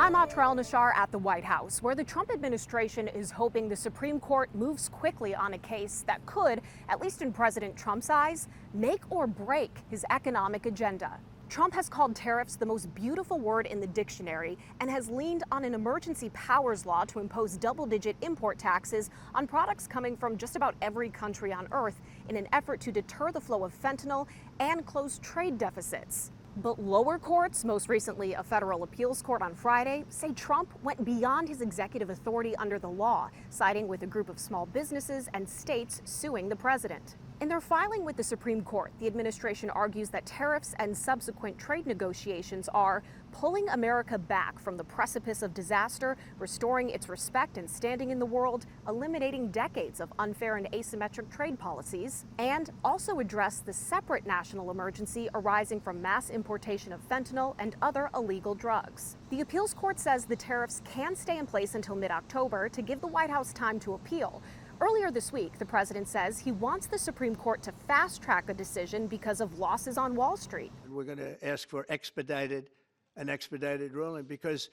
I'm Atrel Nashar at the White House, where the Trump administration is hoping the Supreme Court moves quickly on a case that could, at least in President Trump's eyes, make or break his economic agenda. Trump has called tariffs the most beautiful word in the dictionary and has leaned on an emergency powers law to impose double-digit import taxes on products coming from just about every country on Earth in an effort to deter the flow of fentanyl and close trade deficits. But lower courts, most recently a federal appeals court on Friday, say Trump went beyond his executive authority under the law, siding with a group of small businesses and states suing the president. In their filing with the Supreme Court, the administration argues that tariffs and subsequent trade negotiations are pulling America back from the precipice of disaster, restoring its respect and standing in the world, eliminating decades of unfair and asymmetric trade policies, and also address the separate national emergency arising from mass importation of fentanyl and other illegal drugs. The appeals court says the tariffs can stay in place until mid-October to give the White House time to appeal. Earlier this week, the president says he wants the Supreme Court to fast-track a decision because of losses on Wall Street. We're going to ask for an expedited ruling because,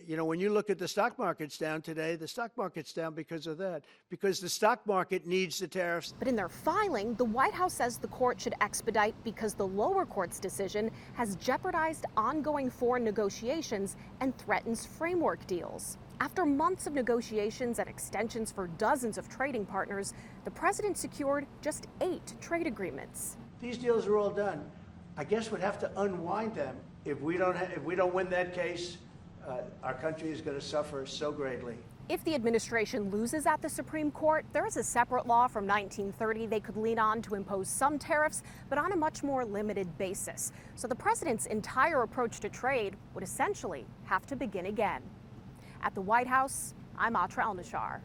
when you look at the stock market's down today, the stock market's down because of that, because the stock market needs the tariffs. But in their filing, the White House says the court should expedite because the lower court's decision has jeopardized ongoing foreign negotiations and threatens framework deals. After months of negotiations and extensions for dozens of trading partners, the president secured just 8 trade agreements. These deals are all done. I guess we'd have to unwind them. If we don't win that case, our country is going to suffer so greatly. If the administration loses at the Supreme Court, there is a separate law from 1930 they could lean on to impose some tariffs, but on a much more limited basis. So the president's entire approach to trade would essentially have to begin again. At the White House, I'm Atrel Nashar.